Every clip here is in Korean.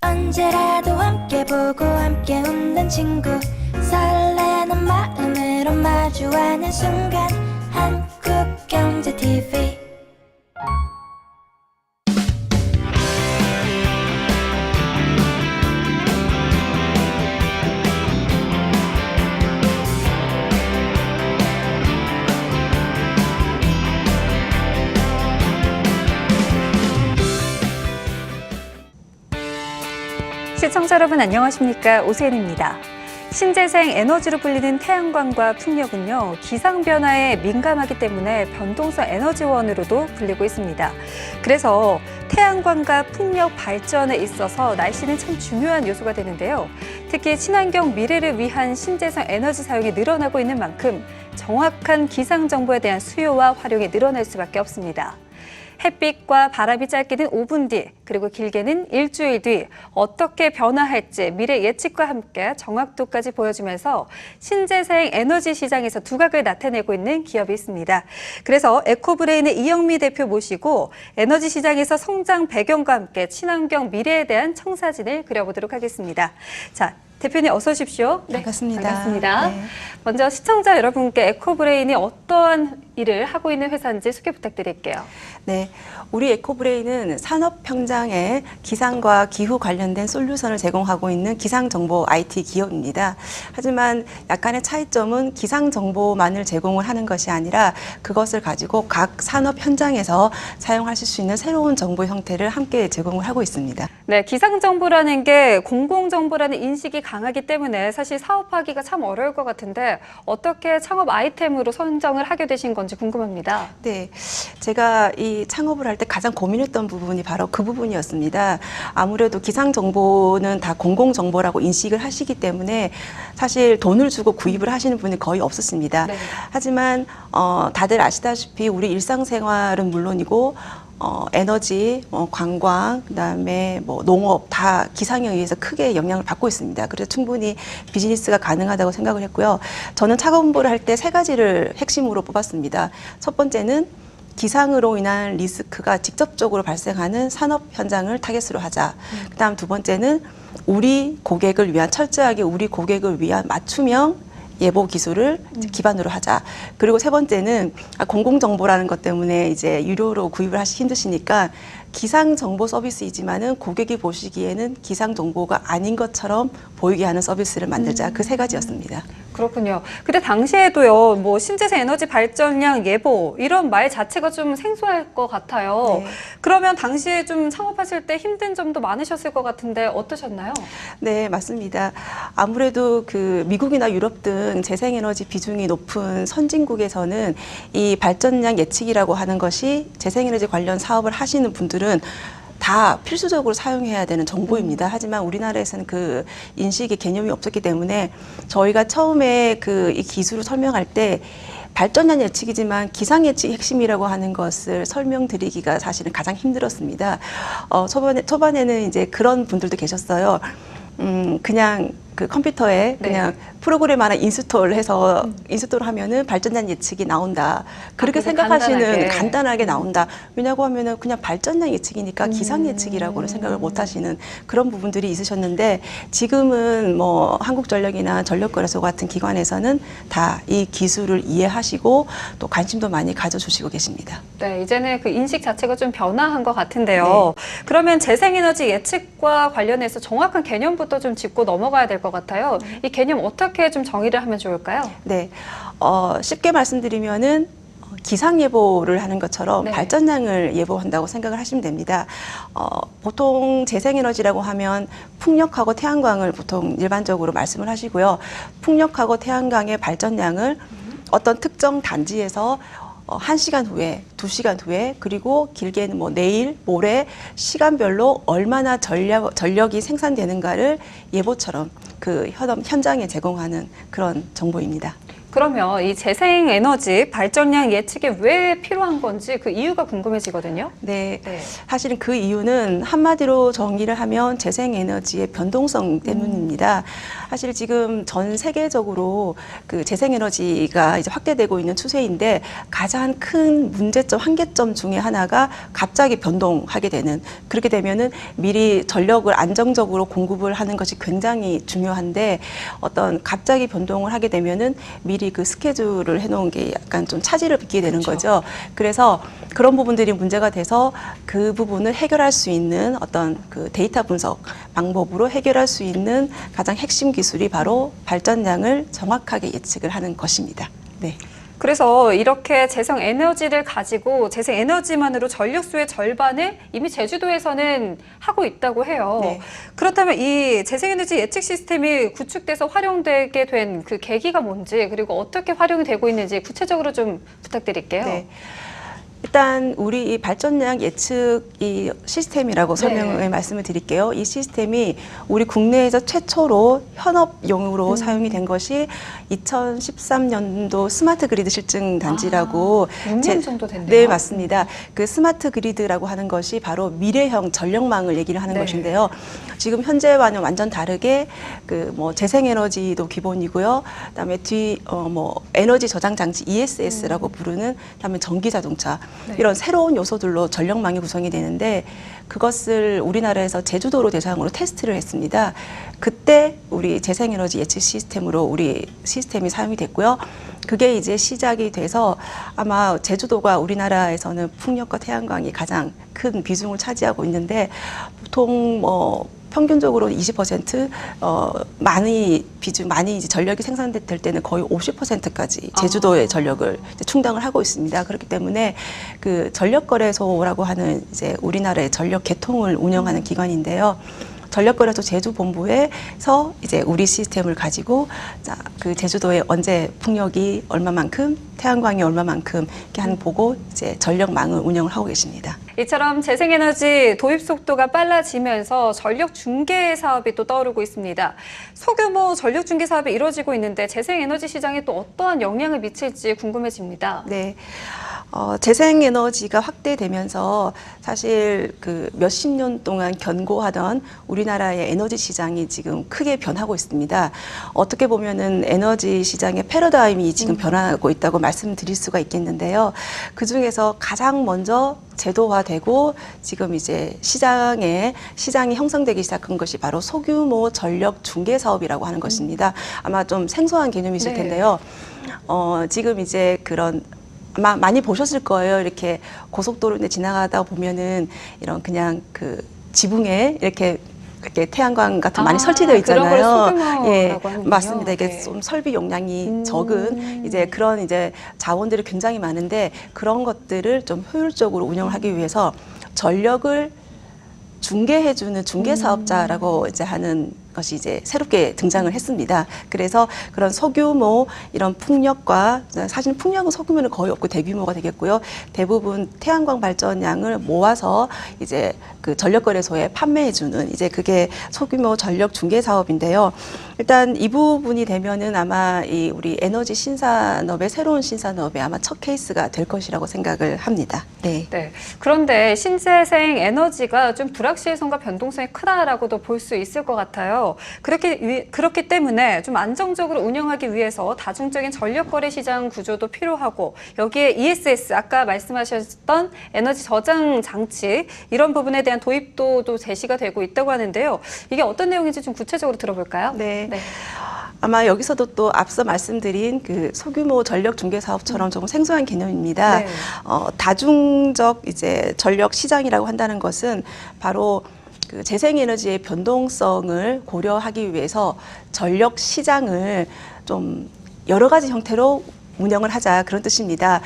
언제라도 함께 보고 함께 웃는 친구 설레는 마음으로 마주하는 순간 한국경제TV 시청자 여러분 안녕하십니까? 오세인입니다. 신재생 에너지로 불리는 태양광과 풍력은요, 기상변화에 민감하기 때문에 변동성 에너지원으로도 불리고 있습니다. 그래서 태양광과 풍력 발전에 있어서 날씨는 참 중요한 요소가 되는데요. 특히 친환경 미래를 위한 신재생 에너지 사용이 늘어나고 있는 만큼 정확한 기상 정보에 대한 수요와 활용이 늘어날 수밖에 없습니다. 햇빛과 바람이 짧게는 5분 뒤, 그리고 길게는 일주일 뒤 어떻게 변화할지 미래 예측과 함께 정확도까지 보여주면서 신재생 에너지 시장에서 두각을 나타내고 있는 기업이 있습니다. 그래서 에코브레인의 이영미 대표 모시고 에너지 시장에서 성장 배경과 함께 친환경 미래에 대한 청사진을 그려보도록 하겠습니다. 자, 대표님 어서 오십시오. 네, 반갑습니다. 반갑습니다. 네. 먼저 시청자 여러분께 에코브레인이 어떠한 일을 하고 있는 회사인지 소개 부탁드릴게요. 네, 우리 에코브레인은 산업 현장에 기상과 기후 관련된 솔루션을 제공하고 있는 기상정보 IT 기업입니다. 하지만 약간의 차이점은 기상정보만을 제공을 하는 것이 아니라 그것을 가지고 각 산업 현장에서 사용하실 수 있는 새로운 정보 형태를 함께 제공을 하고 있습니다. 네, 기상정보라는 게 공공정보라는 인식이 강하기 때문에 사실 사업하기가 참 어려울 것 같은데 어떻게 창업 아이템으로 선정을 하게 되신 건지 궁금합니다. 네, 제가 이 창업을 할 때 가장 고민했던 부분이 바로 그 부분이었습니다. 아무래도 기상정보는 다 공공정보라고 인식을 하시기 때문에 사실 돈을 주고 구입을 하시는 분이 거의 없었습니다. 네. 하지만 다들 아시다시피 우리 일상생활은 물론이고 에너지, 관광, 그다음에 농업 다 기상에 의해서 크게 영향을 받고 있습니다. 그래서 충분히 비즈니스가 가능하다고 생각을 했고요. 저는 창업 공부를 할 때 세 가지를 핵심으로 뽑았습니다. 첫 번째는 기상으로 인한 리스크가 직접적으로 발생하는 산업 현장을 타겟으로 하자. 그다음 두 번째는 우리 고객을 위한 철저하게 우리 고객을 위한 맞춤형 예보 기술을 기반으로 하자. 그리고 세 번째는 공공정보라는 것 때문에 이제 유료로 구입을 하시 힘드시니까 기상 정보 서비스이지만은 고객이 보시기에는 기상 정보가 아닌 것처럼 보이게 하는 서비스를 만들자. 그 세 가지였습니다. 그렇군요. 근데 당시에도요, 뭐 신재생 에너지 발전량 예보 이런 말 자체가 좀 생소할 것 같아요. 네. 그러면 당시에 좀 창업하실 때 힘든 점도 많으셨을 것 같은데 어떠셨나요? 네, 맞습니다. 아무래도 그 미국이나 유럽 등 재생에너지 비중이 높은 선진국에서는 이 발전량 예측이라고 하는 것이 재생에너지 관련 사업을 하시는 분들은 다 필수적으로 사용해야 되는 정보입니다. 하지만 우리나라에서는 그 인식의 개념이 없었기 때문에 저희가 처음에 그 이 기술을 설명할 때 발전량 예측이지만 기상 예측이 핵심이라고 하는 것을 설명드리기가 사실은 가장 힘들었습니다. 초반에는 이제 그런 분들도 계셨어요. 그냥 그 컴퓨터에 그냥 프로그램 하나 인스톨을 해서 인스톨을 하면은 발전량 예측이 나온다. 그렇게 생각하시는 간단하게 나온다. 왜냐고 하면은 그냥 발전량 예측이니까 기상 예측이라고는 생각을 못 하시는 그런 부분들이 있으셨는데 지금은 뭐 한국전력이나 전력거래소 같은 기관에서는 다 이 기술을 이해하시고 또 관심도 많이 가져주시고 계십니다. 네, 이제는 그 인식 자체가 좀 변화한 것 같은데요. 네. 그러면 재생에너지 예측과 관련해서 정확한 개념부터 좀 짚고 넘어가야 될 것 같아요. 이 개념 어떻게 좀 정의를 하면 좋을까요? 네, 쉽게 말씀드리면은 기상 예보를 하는 것처럼 네. 발전량을 예보한다고 생각을 하시면 됩니다. 보통 재생에너지라고 하면 풍력하고 태양광을 보통 일반적으로 말씀을 하시고요. 풍력하고 태양광의 발전량을 어떤 특정 단지에서 1시간 후에, 2시간 후에, 그리고 길게는 뭐 내일, 모레 시간별로 얼마나 전력이 생산되는가를 예보처럼 그 현장에 제공하는 그런 정보입니다. 그러면 이 재생에너지 발전량 예측이 왜 필요한 건지 그 이유가 궁금해지거든요. 네. 네. 사실은 그 이유는 한마디로 정의를 하면 재생에너지의 변동성 때문입니다. 사실 지금 전 세계적으로 그 재생에너지가 이제 확대되고 있는 추세인데 가장 큰 문제점, 한계점 중에 하나가 갑자기 변동하게 되는, 그렇게 되면은 미리 전력을 안정적으로 공급을 하는 것이 굉장히 중요한데 어떤 갑자기 변동을 하게 되면은 미리 그 스케줄을 해놓은 게 약간 좀 차질을 빚게 되는 그렇죠. 거죠. 그래서 그런 부분들이 문제가 돼서 그 부분을 해결할 수 있는 어떤 그 데이터 분석 방법으로 해결할 수 있는 가장 핵심 기술이 바로 발전량을 정확하게 예측을 하는 것입니다. 네. 그래서 이렇게 재생에너지를 가지고 재생에너지만으로 전력수의 절반을 이미 제주도에서는 하고 있다고 해요. 네. 그렇다면 이 재생에너지 예측 시스템이 구축돼서 활용되게 된 그 계기가 뭔지, 그리고 어떻게 활용이 되고 있는지 구체적으로 좀 부탁드릴게요. 네. 일단 우리 이 발전량 예측 이 시스템이라고 설명을 말씀을 드릴게요. 이 시스템이 우리 국내에서 최초로 현업용으로 사용이 된 것이 2013년도 스마트 그리드 실증 단지라고 6년 정도 됐네요. 네, 맞습니다. 그 스마트 그리드라고 하는 것이 바로 미래형 전력망을 얘기를 하는 네. 것인데요. 지금 현재와는 완전 다르게 그 뭐 재생에너지도 기본이고요. 그다음에 에너지 저장 장치 ESS라고 부르는, 그다음에 전기 자동차 네. 이런 새로운 요소들로 전력망이 구성이 되는데 그것을 우리나라에서 제주도로 대상으로 테스트를 했습니다. 그때 우리 재생에너지 예측 시스템으로 우리 시스템이 사용이 됐고요. 그게 이제 시작이 돼서 아마 제주도가 우리나라에서는 풍력과 태양광이 가장 큰 비중을 차지하고 있는데 보통 평균적으로 20% 많이 이제 전력이 생산될 때는 거의 50%까지 제주도의 전력을 이제 충당을 하고 있습니다. 그렇기 때문에 그 전력거래소라고 하는 이제 우리나라의 전력 계통을 운영하는 기관인데요. 전력거래소 제주본부에서 이제 우리 시스템을 가지고 그 제주도에 언제 풍력이 얼마만큼, 태양광이 얼마만큼 이렇게 하는 보고 이제 전력망을 운영을 하고 계십니다. 이처럼 재생에너지 도입 속도가 빨라지면서 전력 중개 사업이 또 떠오르고 있습니다. 소규모 전력 중개 사업이 이루어지고 있는데 재생에너지 시장에 또 어떠한 영향을 미칠지 궁금해집니다. 네. 재생에너지가 확대되면서 사실 그 몇십 년 동안 견고하던 우리나라의 에너지 시장이 지금 크게 변하고 있습니다. 어떻게 보면은 에너지 시장의 패러다임이 지금 변하고 있다고 말씀드릴 수가 있겠는데요. 그 중에서 가장 먼저 제도화되고 지금 이제 시장이 형성되기 시작한 것이 바로 소규모 전력 중개 사업이라고 하는 것입니다. 아마 좀 생소한 개념이실 텐데요. 지금 이제 그런 아마 많이 보셨을 거예요. 이렇게 고속도로에 지나가다 보면은 이런 그냥 그 지붕에 이렇게 태양광 같은 많이 설치되어 있잖아요. 그런 걸 소규모라고 예, 하는군요. 맞습니다. 이게 네. 좀 설비 용량이 적은 이제 그런 이제 자원들이 굉장히 많은데 그런 것들을 좀 효율적으로 운영을 하기 위해서 전력을 중개해주는 중개사업자라고 이제 하는 것이 이제 새롭게 등장을 했습니다. 그래서 그런 소규모 이런 풍력과 사실 풍력은 소규모는 거의 없고 대규모가 되겠고요. 대부분 태양광 발전량을 모아서 이제 그 전력거래소에 판매해주는 이제 그게 소규모 전력 중개 사업인데요. 일단 이 부분이 되면은 아마 이 우리 에너지 신산업의 새로운 신산업의 아마 첫 케이스가 될 것이라고 생각을 합니다. 네. 네. 그런데 신재생 에너지가 좀 불확실성과 변동성이 크다라고도 볼 수 있을 것 같아요. 그렇기 때문에 좀 안정적으로 운영하기 위해서 다중적인 전력거래 시장 구조도 필요하고 여기에 ESS, 아까 말씀하셨던 에너지 저장 장치 이런 부분에 대한 도입도 또 제시가 되고 있다고 하는데요. 이게 어떤 내용인지 좀 구체적으로 들어볼까요? 네. 아마 여기서도 또 앞서 말씀드린 그 소규모 전력 중개 사업처럼 조금 생소한 개념입니다. 네. 다중적 이제 전력 시장이라고 한다는 것은 바로 그 재생에너지의 변동성을 고려하기 위해서 전력 시장을 좀 여러 가지 형태로 운영을 하자 그런 뜻입니다.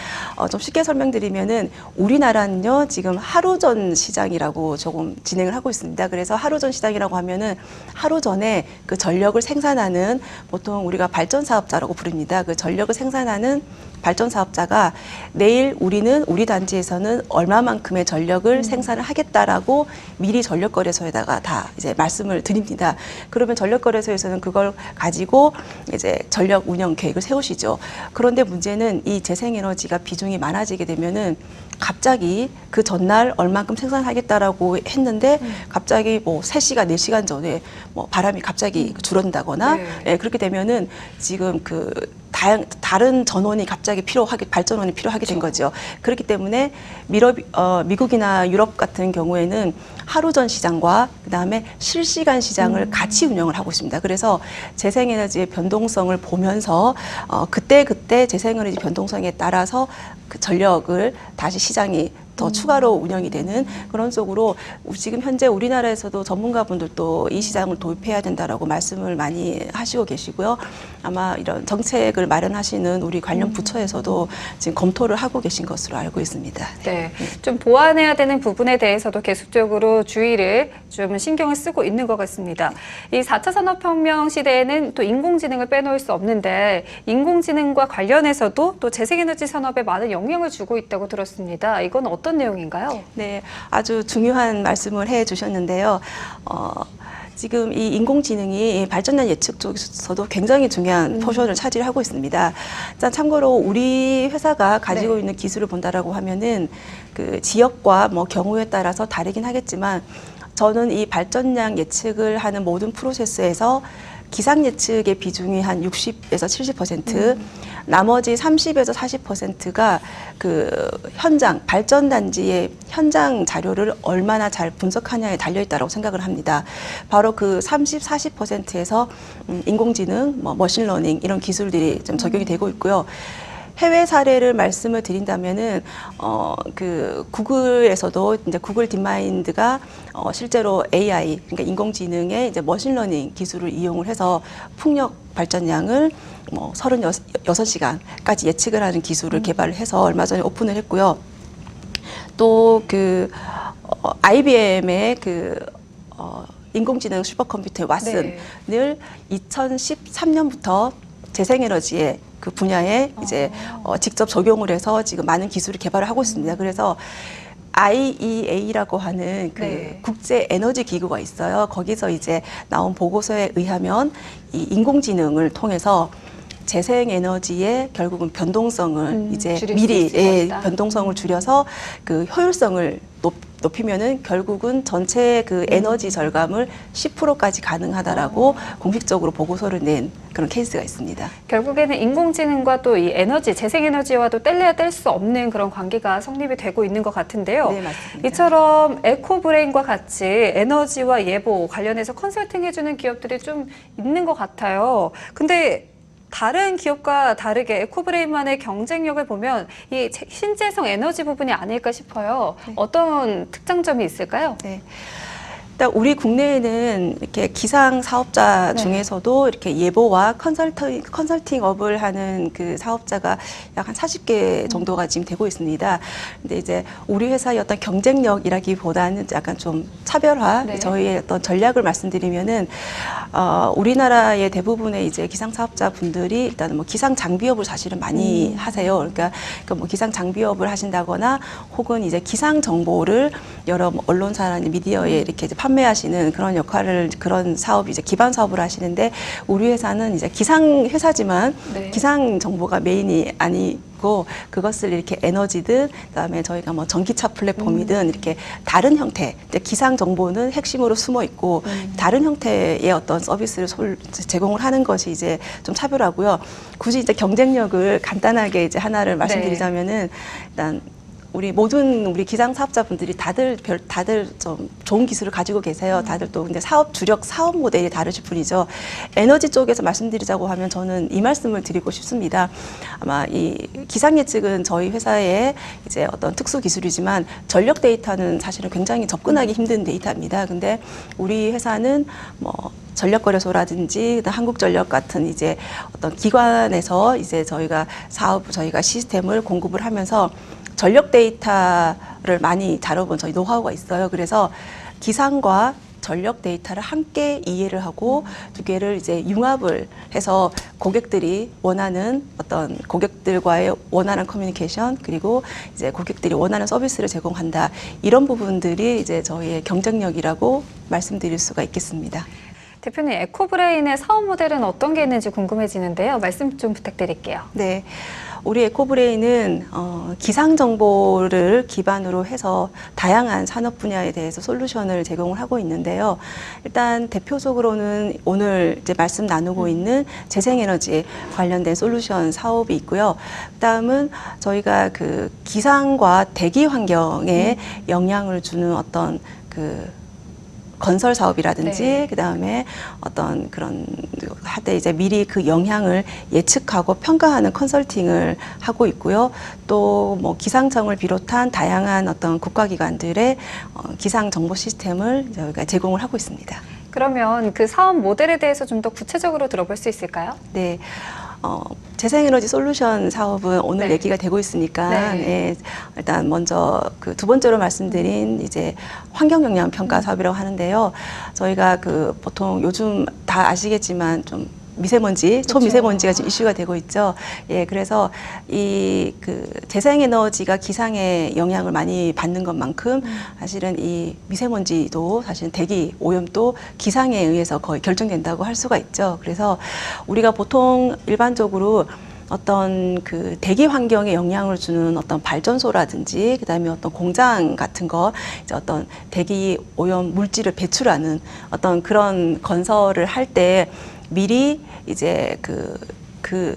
좀 쉽게 설명드리면은 우리나라는요 지금 하루전 시장이라고 조금 진행을 하고 있습니다. 그래서 하루전 시장이라고 하면은 하루 전에 그 전력을 생산하는 보통 우리가 발전 사업자라고 부릅니다. 그 전력을 생산하는 발전 사업자가 내일 우리 단지에서는 얼마만큼의 전력을 생산을 하겠다라고 미리 전력거래소에다가 다 이제 말씀을 드립니다. 그러면 전력거래소에서는 그걸 가지고 이제 전력 운영 계획을 세우시죠. 그런데 문제는 이 재생에너지가 비중이 많아지게 되면은 갑자기 그 전날 얼만큼 생산하겠다라고 했는데 갑자기 뭐 3시간, 4시간 전에 뭐 바람이 갑자기 줄어든다거나 예, 그렇게 되면은 지금 그 다른 전원이 갑자기 발전원이 필요하게 된 거죠. 그렇기 때문에 미국이나 유럽 같은 경우에는 하루 전 시장과 그다음에 실시간 시장을 같이 운영을 하고 있습니다. 그래서 재생에너지의 변동성을 보면서 그때 재생에너지 변동성에 따라서 그 전력을 다시 시장이 더 추가로 운영이 되는 그런 쪽으로 지금 현재 우리나라에서도 전문가분들도 이 시장을 도입해야 된다라고 말씀을 많이 하시고 계시고요. 아마 이런 정책을 마련하시는 우리 관련 부처에서도 지금 검토를 하고 계신 것으로 알고 있습니다. 네, 좀 보완해야 되는 부분에 대해서도 계속적으로 주의를 좀 신경을 쓰고 있는 것 같습니다. 이 4차 산업혁명 시대에는 또 인공지능을 빼놓을 수 없는데 인공지능과 관련해서도 또 재생에너지 산업에 많은 영향을 주고 있다고 들었습니다. 이건 어떤 내용인가요? 네, 아주 중요한 말씀을 해 주셨는데요. 지금 이 인공지능이 발전량 예측 쪽에서도 굉장히 중요한 포션을 차지하고 있습니다. 자, 참고로 우리 회사가 가지고 있는 기술을 본다라고 하면은 그 지역과 뭐 경우에 따라서 다르긴 하겠지만 저는 이 발전량 예측을 하는 모든 프로세스에서 기상 예측의 비중이 한 60에서 70%, 나머지 30에서 40%가 그 현장, 발전단지의 현장 자료를 얼마나 잘 분석하냐에 달려있다고 생각을 합니다. 바로 그 30, 40%에서 인공지능, 머신러닝 이런 기술들이 좀 적용이 되고 있고요. 해외 사례를 말씀을 드린다면은 그 구글에서도 이제 구글 딥마인드가 실제로 AI 그러니까 인공지능의 이제 머신러닝 기술을 이용을 해서 풍력 발전량을 뭐 36시간까지 예측을 하는 기술을 개발을 해서 얼마 전에 오픈을 했고요. 또 그 IBM의 그 인공지능 슈퍼컴퓨터 왓슨을 2013년부터 재생에너지의 그 분야에 이제 직접 적용을 해서 지금 많은 기술을 개발을 하고 있습니다. 그래서 IEA라고 하는 그 국제 에너지 기구가 있어요. 거기서 이제 나온 보고서에 의하면 이 인공지능을 통해서 재생에너지의 결국은 변동성을 이제 미리 변동성을 줄여서 그 효율성을 높이면은 결국은 전체 그 에너지 절감을 10%까지 가능하다라고 공식적으로 보고서를 낸 그런 케이스가 있습니다. 결국에는 인공지능과 또 이 에너지, 재생에너지와도 뗄래야 뗄 수 없는 그런 관계가 성립이 되고 있는 것 같은데요. 네, 맞습니다. 이처럼 에코브레인과 같이 에너지와 예보 관련해서 컨설팅 해주는 기업들이 좀 있는 것 같아요. 근데 다른 기업과 다르게 에코브레인만의 경쟁력을 보면 이 신재생 에너지 부분이 아닐까 싶어요. 네. 어떤 특장점이 있을까요? 네. 일단 우리 국내에는 이렇게 기상 사업자 중에서도 이렇게 예보와 컨설팅업을 하는 그 사업자가 약 한 40개 정도가 지금 되고 있습니다. 근데 이제 우리 회사의 어떤 경쟁력이라기보다는 약간 좀 차별화, 저희의 어떤 전략을 말씀드리면은 우리나라의 대부분의 이제 기상 사업자 분들이 일단은 뭐 기상 장비업을 사실은 많이 하세요. 그러니까 뭐 기상 장비업을 하신다거나 혹은 이제 기상 정보를 여러 언론사나 미디어에 이렇게 이제 판매하시는 그런 역할을 그런 사업 이제 기반 사업을 하시는데 우리 회사는 이제 기상 회사지만 기상 정보가 메인이 아니고 그것을 이렇게 에너지든 그다음에 저희가 뭐 전기차 플랫폼이든 이렇게 다른 형태 이제 기상 정보는 핵심으로 숨어 있고 다른 형태의 어떤 서비스를 제공을 하는 것이 이제 좀 차별하고요. 굳이 이제 경쟁력을 간단하게 이제 하나를 말씀드리자면은 일단 모든 우리 기상 사업자분들이 다들 좀 좋은 기술을 가지고 계세요. 다들 또 근데 주력 사업 모델이 다르실 뿐이죠. 에너지 쪽에서 말씀드리자고 하면 저는 이 말씀을 드리고 싶습니다. 아마 이 기상 예측은 저희 회사의 이제 어떤 특수 기술이지만 전력 데이터는 사실은 굉장히 접근하기 힘든 데이터입니다. 근데 우리 회사는 뭐 전력거래소라든지 한국전력 같은 이제 어떤 기관에서 이제 저희가 시스템을 공급을 하면서 전력 데이터를 많이 다뤄본 저희 노하우가 있어요. 그래서 기상과 전력 데이터를 함께 이해를 하고 두 개를 이제 융합을 해서 고객들이 원하는 어떤 고객들과의 원활한 커뮤니케이션 그리고 이제 고객들이 원하는 서비스를 제공한다. 이런 부분들이 이제 저희의 경쟁력이라고 말씀드릴 수가 있겠습니다. 대표님, 에코브레인의 사업 모델은 어떤 게 있는지 궁금해지는데요. 말씀 좀 부탁드릴게요. 네. 우리 에코브레인은 기상 정보를 기반으로 해서 다양한 산업 분야에 대해서 솔루션을 제공을 하고 있는데요. 일단 대표적으로는 오늘 이제 말씀 나누고 있는 재생에너지 관련된 솔루션 사업이 있고요. 그다음은 저희가 그 기상과 대기 환경에 영향을 주는 어떤 그 건설 사업이라든지 네. 그다음에 어떤 그런 할 때 이제 미리 그 영향을 예측하고 평가하는 컨설팅을 하고 있고요. 또 뭐 기상청을 비롯한 다양한 어떤 국가기관들의 기상 정보 시스템을 저희가 제공을 하고 있습니다. 그러면 그 사업 모델에 대해서 좀 더 구체적으로 들어볼 수 있을까요? 네. 재생에너지 솔루션 사업은 오늘 네. 얘기가 되고 있으니까 네. 예, 일단 먼저 그 두 번째로 말씀드린 이제 환경 영향 평가 사업이라고 하는데요. 저희가 그 보통 요즘 다 아시겠지만 좀 미세먼지, 초미세먼지가 지금 이슈가 되고 있죠. 예, 그래서 이 그 재생에너지가 기상에 영향을 많이 받는 것만큼 사실은 이 미세먼지도 사실은 대기 오염도 기상에 의해서 거의 결정된다고 할 수가 있죠. 그래서 우리가 보통 일반적으로 어떤 그 대기 환경에 영향을 주는 어떤 발전소라든지 그다음에 어떤 공장 같은 거 이제 어떤 대기 오염 물질을 배출하는 어떤 그런 건설을 할 때 미리 이제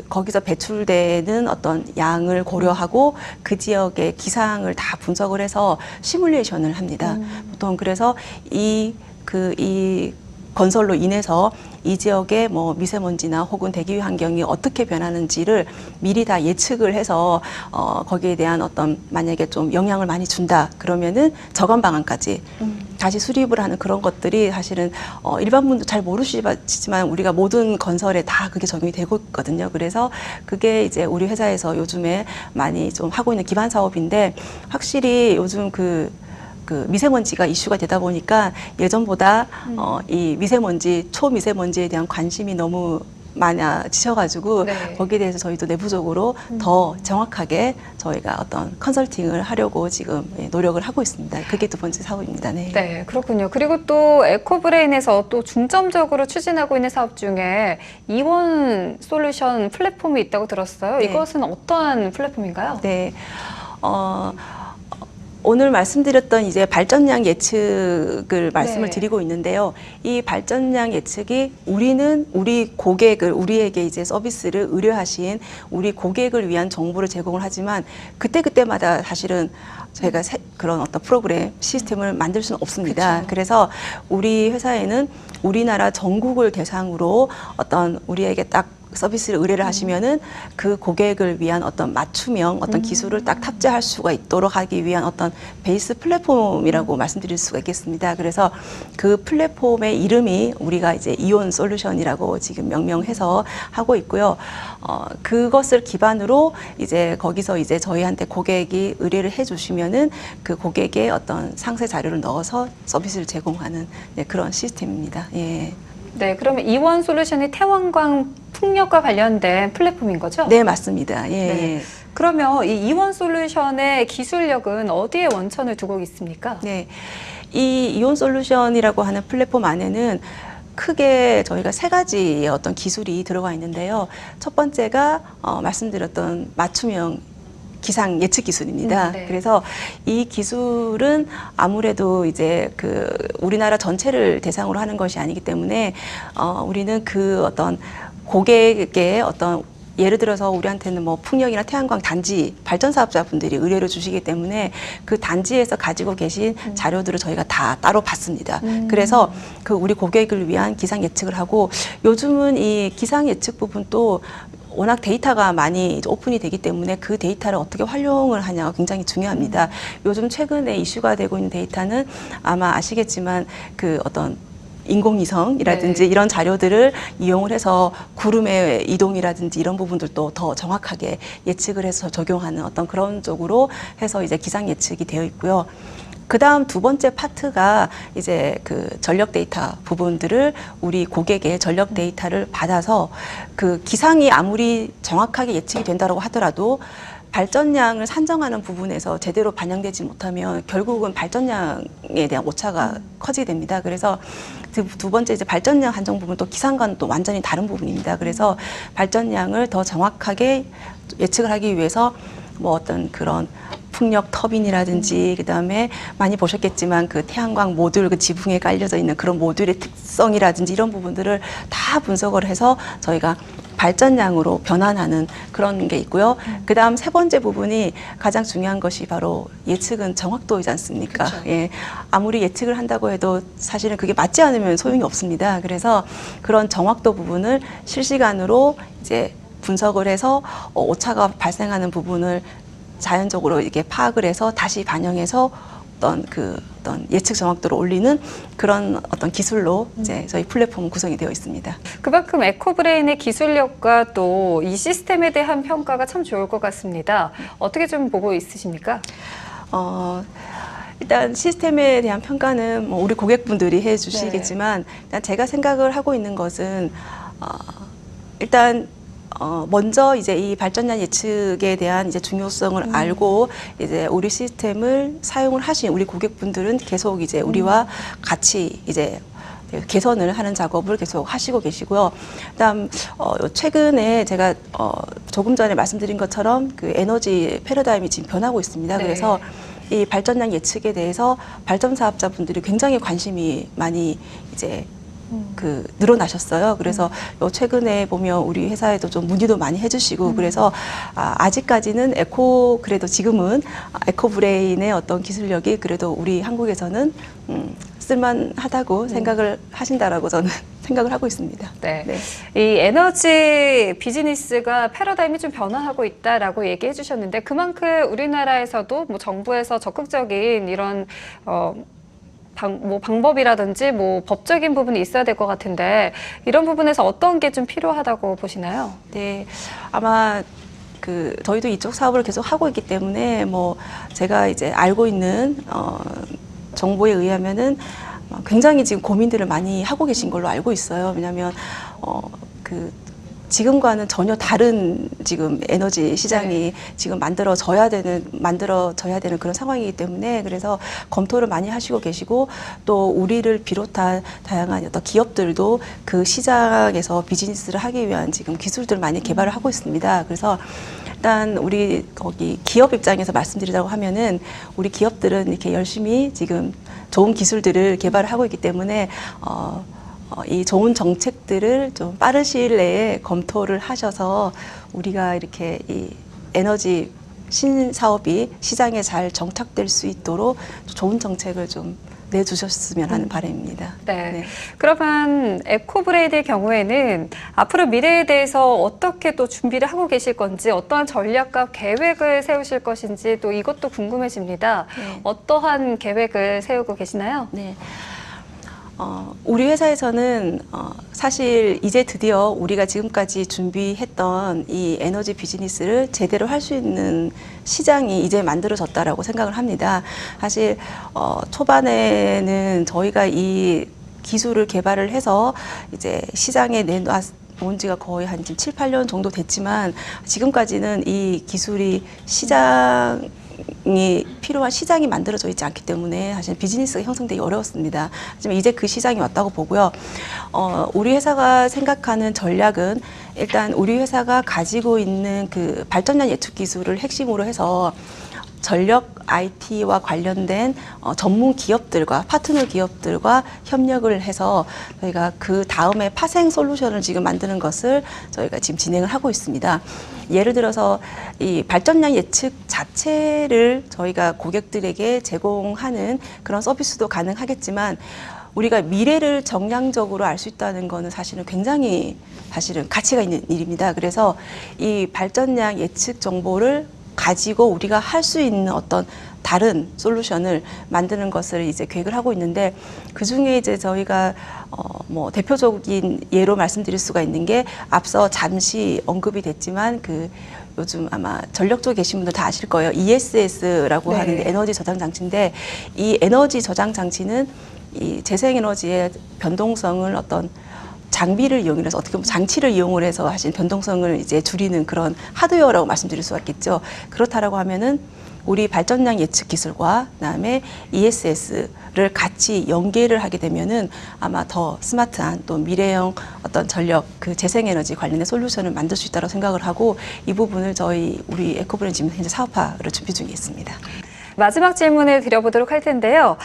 거기서 배출되는 어떤 양을 고려하고 그 지역의 기상을 다 분석을 해서 시뮬레이션을 합니다. 보통 그래서 이 건설로 인해서 이 지역의 뭐 미세먼지나 혹은 대기 환경이 어떻게 변하는지를 미리 다 예측을 해서 거기에 대한 어떤 만약에 좀 영향을 많이 준다 그러면은 저감 방안까지 다시 수립을 하는 그런 것들이 사실은 일반 분도 잘 모르시지만 우리가 모든 건설에 다 그게 적용이 되고 있거든요. 그래서 그게 이제 우리 회사에서 요즘에 많이 좀 하고 있는 기반 사업인데 확실히 요즘 그 미세먼지가 이슈가 되다 보니까 예전보다 이 미세먼지, 초미세먼지에 대한 관심이 너무 많아지셔가지고 네. 거기에 대해서 저희도 내부적으로 더 정확하게 저희가 어떤 컨설팅을 하려고 지금 노력을 하고 있습니다. 그게 두 번째 사업입니다. 네. 네, 그렇군요. 그리고 또 에코브레인에서 또 중점적으로 추진하고 있는 사업 중에 이원 솔루션 플랫폼이 있다고 들었어요. 네. 이것은 어떠한 플랫폼인가요? 네. 오늘 말씀드렸던 이제 발전량 예측을 말씀을 네. 드리고 있는데요. 이 발전량 예측이 우리 고객을, 우리에게 이제 서비스를 의뢰하신 우리 고객을 위한 정보를 제공을 하지만 그때그때마다 사실은 저희가 그런 어떤 프로그램, 시스템을 만들 수는 없습니다. 그쵸. 그래서 우리 회사에는 우리나라 전국을 대상으로 어떤 우리에게 딱 서비스를 의뢰를 하시면은 그 고객을 위한 어떤 맞춤형 어떤 기술을 딱 탑재할 수가 있도록 하기 위한 어떤 베이스 플랫폼이라고 말씀드릴 수가 있겠습니다. 그래서 그 플랫폼의 이름이 우리가 이제 이온 솔루션이라고 지금 명명해서 하고 있고요. 그것을 기반으로 이제 거기서 이제 저희한테 고객이 의뢰를 해주시면은 그 고객의 어떤 상세 자료를 넣어서 서비스를 제공하는 그런 시스템입니다. 예. 네, 그러면 이원 솔루션이 태양광 풍력과 관련된 플랫폼인 거죠? 네, 맞습니다. 예. 네. 예. 그러면 이 이원 솔루션의 기술력은 어디에 원천을 두고 있습니까? 네, 이 이온 솔루션이라고 하는 플랫폼 안에는 크게 저희가 세 가지의 어떤 기술이 들어가 있는데요. 첫 번째가 말씀드렸던 맞춤형 기상 예측 기술입니다. 네. 그래서 이 기술은 아무래도 이제 그 우리나라 전체를 대상으로 하는 것이 아니기 때문에 우리는 그 어떤 고객의 어떤 예를 들어서 우리한테는 뭐 풍력이나 태양광 단지 발전 사업자분들이 의뢰를 주시기 때문에 그 단지에서 가지고 계신 자료들을 저희가 다 따로 받습니다. 그래서 그 우리 고객을 위한 기상 예측을 하고 요즘은 이 기상 예측 부분도 워낙 데이터가 많이 오픈이 되기 때문에 그 데이터를 어떻게 활용을 하냐가 굉장히 중요합니다. 요즘 최근에 이슈가 되고 있는 데이터는 아마 아시겠지만 그 어떤 인공위성이라든지 네. 이런 자료들을 이용을 해서 구름의 이동이라든지 이런 부분들도 더 정확하게 예측을 해서 적용하는 어떤 그런 쪽으로 해서 이제 기상 예측이 되어 있고요. 그다음 두 번째 파트가 이제 그 전력 데이터 부분들을 우리 고객의 전력 데이터를 받아서 그 기상이 아무리 정확하게 예측이 된다고 하더라도 발전량을 산정하는 부분에서 제대로 반영되지 못하면 결국은 발전량에 대한 오차가 커지게 됩니다. 그래서 두 번째 이제 발전량 한정 부분 또 기상과는 또 완전히 다른 부분입니다. 그래서 발전량을 더 정확하게 예측을 하기 위해서 뭐 어떤 그런 풍력 터빈이라든지 그다음에 많이 보셨겠지만 그 태양광 모듈 그 지붕에 깔려져 있는 그런 모듈의 특성이라든지 이런 부분들을 다 분석을 해서 저희가 발전량으로 변환하는 그런 게 있고요. 그다음 세 번째 부분이 가장 중요한 것이 바로 예측은 정확도이지 않습니까? 그쵸. 예. 아무리 예측을 한다고 해도 사실은 그게 맞지 않으면 소용이 없습니다. 그래서 그런 정확도 부분을 실시간으로 이제 분석을 해서 오차가 발생하는 부분을 자연적으로 이렇게 파악을 해서 다시 반영해서 어떤 예측 정확도를 올리는 그런 어떤 기술로 이제 저희 플랫폼은 구성이 되어 있습니다. 그만큼 에코브레인의 기술력과 또 이 시스템에 대한 평가가 참 좋을 것 같습니다. 어떻게 좀 보고 있으십니까? 일단 시스템에 대한 평가는 뭐 우리 고객분들이 해주시겠지만 일단 제가 생각을 하고 있는 것은 일단 먼저 이제 이 발전량 예측에 대한 이제 중요성을 알고 이제 우리 시스템을 사용을 하신 우리 고객분들은 계속 이제 우리와 같이 이제 개선을 하는 작업을 계속 하시고 계시고요. 그다음 최근에 제가 조금 전에 말씀드린 것처럼 그 에너지 패러다임이 지금 변하고 있습니다. 네. 그래서 이 발전량 예측에 대해서 발전 사업자분들이 굉장히 관심이 많이 이제 늘어나셨어요. 그래서 요 최근에 보면 우리 회사에도 좀 문의도 많이 해주시고 그래서 아직까지는 그래도 지금은 에코브레인의 어떤 기술력이 그래도 우리 한국에서는 쓸만하다고 생각을 하신다라고 저는 생각을 하고 있습니다. 네. 네. 이 에너지 비즈니스가 패러다임이 좀 변화하고 있다라고 얘기해 주셨는데 그만큼 우리나라에서도 뭐 정부에서 적극적인 이런 방법이라든지 뭐 법적인 부분이 있어야 될 것 같은데 이런 부분에서 어떤 게 좀 필요하다고 보시나요? 네, 아마 저희도 이쪽 사업을 계속 하고 있기 때문에 뭐 제가 이제 알고 있는 정보에 의하면은 굉장히 지금 고민들을 많이 하고 계신 걸로 알고 있어요. 왜냐하면 지금과는 전혀 다른 지금 에너지 시장이 지금 만들어져야 되는 그런 상황이기 때문에 그래서 검토를 많이 하시고 계시고 또 우리를 비롯한 다양한 어떤 기업들도 그 시장에서 비즈니스를 하기 위한 지금 기술들 많이 개발을 하고 있습니다. 그래서 일단 우리 거기 기업 입장에서 말씀드리자고 하면은 우리 기업들은 이렇게 열심히 지금 좋은 기술들을 개발을 하고 있기 때문에 이 좋은 정책들을 좀 빠른 시일 내에 검토를 하셔서 우리가 이렇게 이 에너지 신사업이 시장에 잘 정착될 수 있도록 좋은 정책을 좀 내주셨으면 하는 바람입니다. 네. 네. 그러면 에코브레인의 경우에는 앞으로 미래에 대해서 어떻게 또 준비를 하고 계실 건지 어떠한 전략과 계획을 세우실 것인지 또 이것도 궁금해집니다. 네. 어떠한 계획을 세우고 계시나요? 네. 우리 회사에서는 사실 이제 드디어 우리가 지금까지 준비했던 이 에너지 비즈니스를 제대로 할 수 있는 시장이 이제 만들어졌다라고 생각을 합니다. 사실 초반에는 저희가 이 기술을 개발을 해서 이제 시장에 온 지가 거의 한 지금 7, 8년 정도 됐지만 지금까지는 이 기술이 필요한 시장이 만들어져 있지 않기 때문에 사실 비즈니스가 형성되기 어려웠습니다. 하지만 이제 그 시장이 왔다고 보고요. 우리 회사가 생각하는 전략은 일단 우리 회사가 가지고 있는 그 발전량 예측 기술을 핵심으로 해서 전력 IT와 관련된 전문 기업들과 파트너 기업들과 협력을 해서 저희가 그 다음에 파생 솔루션을 지금 만드는 것을 저희가 지금 진행을 하고 있습니다. 예를 들어서 이 발전량 예측 자체를 저희가 고객들에게 제공하는 그런 서비스도 가능하겠지만 우리가 미래를 정량적으로 알 수 있다는 거는 사실은 굉장히 가치가 있는 일입니다. 그래서 이 발전량 예측 정보를 가지고 우리가 할 수 있는 어떤 다른 솔루션을 만드는 것을 이제 계획을 하고 있는데 그 중에 이제 저희가 뭐 대표적인 예로 말씀드릴 수가 있는 게 앞서 잠시 언급이 됐지만 그 요즘 아마 전력 쪽에 계신 분들 다 아실 거예요. ESS라고 네. 하는 에너지 저장 장치인데 이 에너지 저장 장치는 이 재생에너지의 변동성을 어떤 장비를 이용해서 어떻게 보면 장치를 이용을 해서 하신 변동성을 이제 줄이는 그런 하드웨어라고 말씀드릴 수가 있겠죠. 그렇다라고 하면은 우리 발전량 예측 기술과 그다음에 ESS를 같이 연계를 하게 되면은 아마 더 스마트한 또 미래형 어떤 전력 그 재생에너지 관련된 솔루션을 만들 수 있다고 생각을 하고 이 부분을 우리 에코브랜드 지금 현재 사업화를 준비 중에 있습니다. 마지막 질문을 드려보도록 할 텐데요.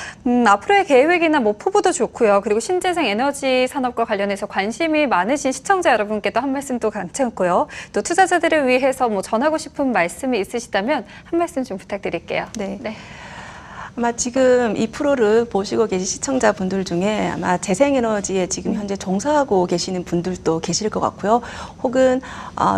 앞으로의 계획이나 뭐 포부도 좋고요. 그리고 신재생 에너지 산업과 관련해서 관심이 많으신 시청자 여러분께도 한 말씀도 괜찮고요. 또 투자자들을 위해서 뭐 전하고 싶은 말씀이 있으시다면 한 말씀 좀 부탁드릴게요. 네. 아마 지금 이 프로를 보시고 계신 시청자분들 중에 아마 재생에너지에 지금 현재 종사하고 계시는 분들도 계실 것 같고요. 혹은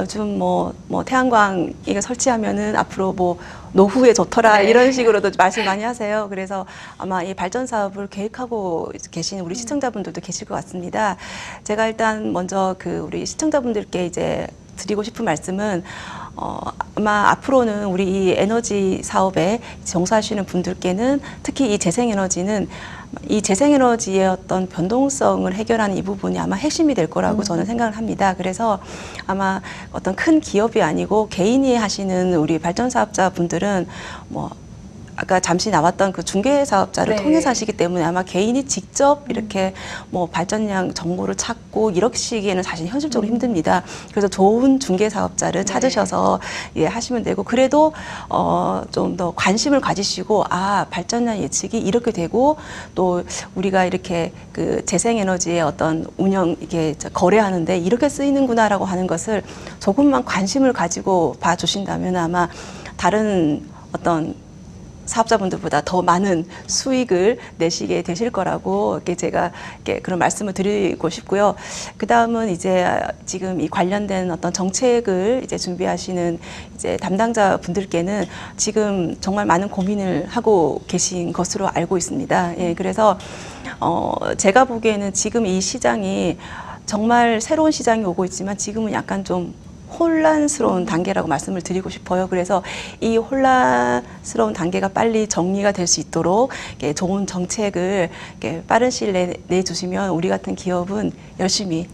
요즘 뭐 태양광 이거 설치하면은 앞으로 뭐 노후에 좋더라 네. 이런 식으로도 말씀 많이 하세요. 그래서 아마 이 발전 사업을 계획하고 계신 우리 시청자분들도 계실 것 같습니다. 제가 일단 먼저 우리 시청자분들께 이제 드리고 싶은 말씀은 아마 앞으로는 우리 이 에너지 사업에 종사하시는 분들께는 특히 이 재생에너지는 이 재생에너지의 어떤 변동성을 해결하는 이 부분이 아마 핵심이 될 거라고 저는 생각을 합니다. 그래서 아마 어떤 큰 기업이 아니고 개인이 하시는 우리 발전 사업자 분들은 아까 잠시 나왔던 그 중개 사업자를 네. 통해서 하시기 때문에 아마 개인이 직접 이렇게 발전량 정보를 찾고 이러시기에는 사실 현실적으로 힘듭니다. 그래서 좋은 중개 사업자를 찾으셔서 하시면 되고 그래도 좀 더 관심을 가지시고 발전량 예측이 이렇게 되고 또 우리가 이렇게 그 재생에너지의 어떤 운영 이게 거래하는데 이렇게 쓰이는구나라고 하는 것을 조금만 관심을 가지고 봐주신다면 아마 다른 어떤 사업자분들보다 더 많은 수익을 내시게 되실 거라고 제가 그런 말씀을 드리고 싶고요. 그 다음은 이제 지금 이 관련된 어떤 정책을 이제 준비하시는 이제 담당자 분들께는 지금 정말 많은 고민을 하고 계신 것으로 알고 있습니다. 그래서 제가 보기에는 지금 이 시장이 정말 새로운 시장이 오고 있지만 지금은 약간 좀 혼란스러운 단계라고 말씀을 드리고 싶어요. 그래서 이 혼란스러운 단계가 빨리 정리가 될 수 있도록 좋은 정책을 빠른 시일 내에 내주시면 우리 같은 기업은 열심히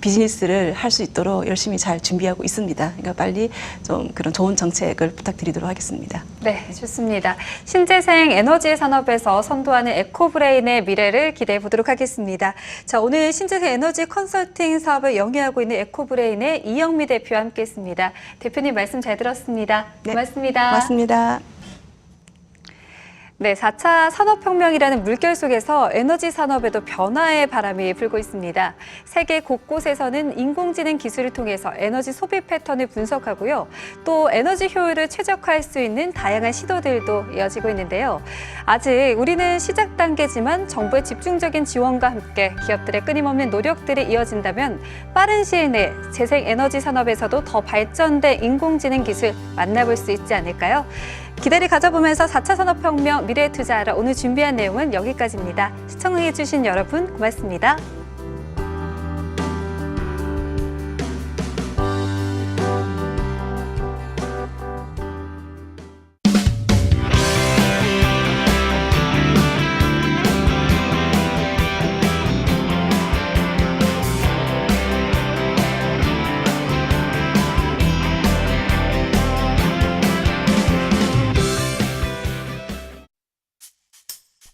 비즈니스를 할 수 있도록 열심히 잘 준비하고 있습니다. 그러니까 빨리 좀 그런 좋은 정책을 부탁드리도록 하겠습니다. 네, 좋습니다. 신재생 에너지 산업에서 선도하는 에코브레인의 미래를 기대해 보도록 하겠습니다. 자, 오늘 신재생 에너지 컨설팅 사업을 영위하고 있는 에코브레인의 이영미 대표와 함께했습니다. 대표님 말씀 잘 들었습니다. 네, 고맙습니다. 고맙습니다. 네, 4차 산업혁명이라는 물결 속에서 에너지 산업에도 변화의 바람이 불고 있습니다. 세계 곳곳에서는 인공지능 기술을 통해서 에너지 소비 패턴을 분석하고요. 또 에너지 효율을 최적화할 수 있는 다양한 시도들도 이어지고 있는데요. 아직 우리는 시작 단계지만 정부의 집중적인 지원과 함께 기업들의 끊임없는 노력들이 이어진다면 빠른 시일 내에 재생 에너지 산업에서도 더 발전된 인공지능 기술 만나볼 수 있지 않을까요? 기대를 가져보면서 4차 산업혁명 미래에 투자하라 오늘 준비한 내용은 여기까지입니다. 시청해주신 여러분 고맙습니다.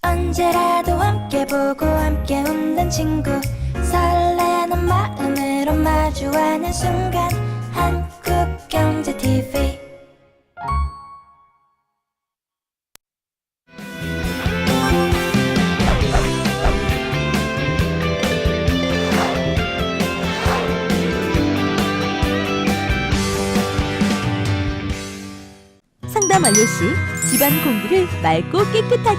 언제라도 함께 보고 함께 웃는 친구 설레는 마음으로 마주하는 순간 한국경제TV 상담 완료 시 집안 공기를 맑고 깨끗하게